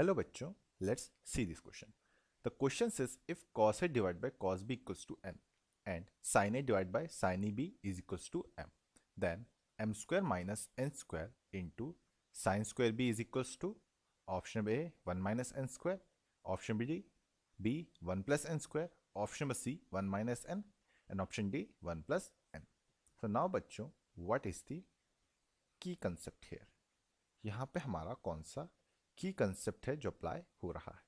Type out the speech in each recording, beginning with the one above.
Hello बच्चों, let's see this question. The question says if cos A divided by cos B equals to n and sin A divided by sin B is equals to m, then m square minus n square into sin square B is equals to option A 1 minus n square, option B 1 plus n square, option C 1 minus n and option D 1 plus n. So now बच्चों, what is the key concept here? यहाँ पे हमारा कौन सा की concept है जो apply हो रहा है?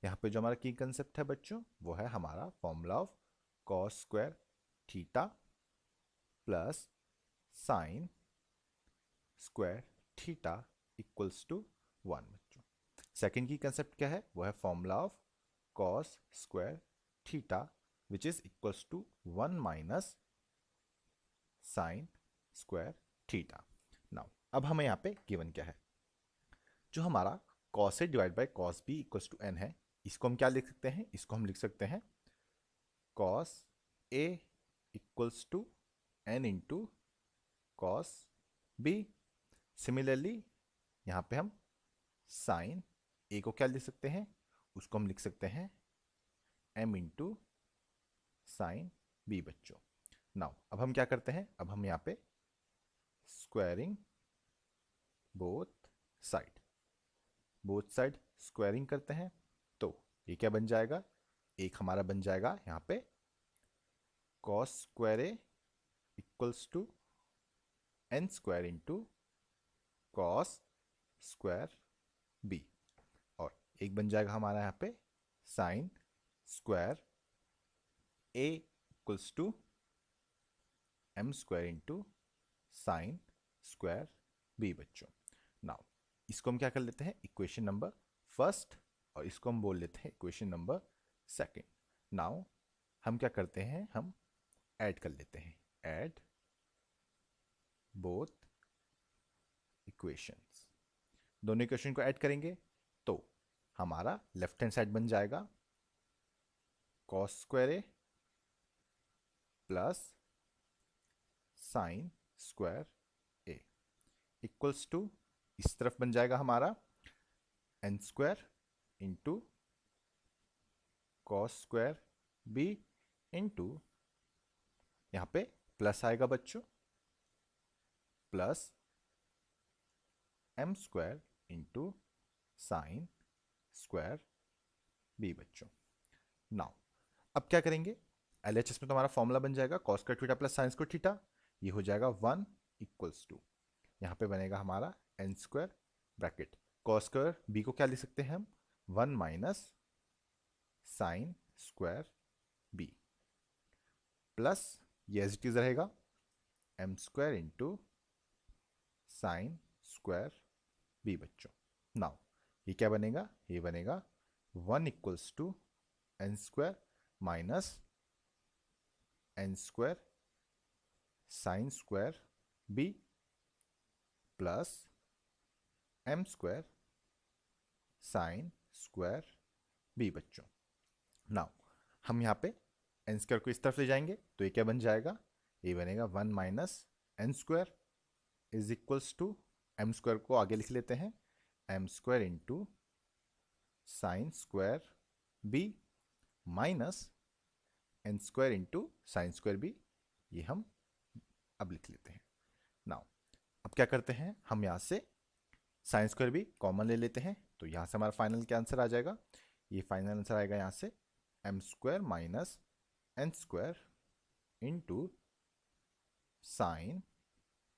यहाँ पे जो हमारा की कंसेप्ट है बच्चों, वो है हमारा formula of cos square theta plus sine square theta equals to 1 बच्चों. सेकेंड की कंसेप्ट क्या है? वो है formula of cos square theta which is equals to 1 minus sine square theta. Now अब हमें यहाँ पे गिवन क्या है? जो हमारा cos A divide by cos B equals to n है, इसको हम क्या लिख सकते हैं? इसको हम लिख सकते हैं cos A equals to n into cos B. Similarly यहाँ पे हम sin A को क्या लिख सकते हैं? उसको हम लिख सकते हैं m इंटू साइन B बच्चों. नाउ अब हम क्या करते हैं? अब हम यहाँ पे स्क्वायरिंग बोथ साइड स्क्वायरिंग करते हैं. तो ये क्या बन जाएगा? एक हमारा बन जाएगा यहाँ पे cos square A equals to n square into cos square B, और एक बन जाएगा हमारा यहाँ पे sine square A equals to m square into sine square B बच्चों. नाउ इसको हम क्या कर लेते हैं? इक्वेशन नंबर फर्स्ट, और इसको हम बोल लेते हैं इक्वेशन नंबर सेकेंड. नाउ हम क्या करते हैं? हम ऐड कर लेते हैं. Add both equations. दोनों इक्वेशन को ऐड करेंगे तो हमारा लेफ्ट हैंड साइड बन जाएगा cos square A plus sine square A equals to, इस तरफ बन जाएगा हमारा n square into cos square B into, यहाँ पे प्लस आएगा बच्चों, plus m square into sine square B बच्चों. नाउ अब क्या करेंगे? LHS में तो हमारा फॉर्मूला बन जाएगा cos square theta plus sine square theta. ये हो जाएगा 1 इक्वल्स टू, यहाँ पे बनेगा हमारा n square bracket cos square B को क्या लिख सकते हैं हम? 1 minus sine square B plus ये एज इट इज रहेगा m square into sine square B बच्चों. नाउ ये क्या बनेगा? ये बनेगा 1 equals to n square minus n square sine square B plus m square sine square B बच्चों. Now हम यहाँ पे n स्क्वायर को इस तरफ ले जाएंगे तो ये क्या बन जाएगा? ये बनेगा 1 minus n square is equals to, m square को आगे लिख लेते हैं, m square into sine square B माइनस n square into sine square B. ये हम अब लिख लेते हैं. नाउ अब क्या करते हैं? हम यहाँ से साइन स्क्वायर B कॉमन ले लेते हैं, तो यहाँ से हमारा फाइनल क्या आंसर आ जाएगा? ये फाइनल आंसर आएगा यहाँ से m square minus n square into sine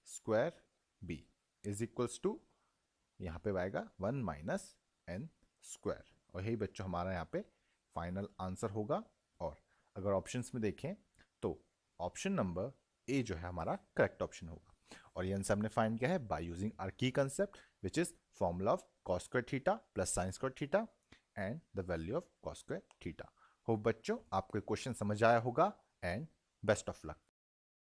square B is equals to, यहाँ पे आएगा 1 माइनस n स्क्वायर, और यही बच्चों हमारा यहाँ पे फाइनल आंसर होगा. और अगर ऑप्शंस में देखें तो ऑप्शन नंबर ए जो है हमारा करेक्ट ऑप्शन होगा. और ये आंसर हमने फाइंड किया है बाय यूजिंग आवर की concept which is formula of cos square theta plus sine square theta and the value of cos square theta. Hope बच्चों आपको क्वेश्चन समझ आया होगा, एंड बेस्ट ऑफ लक.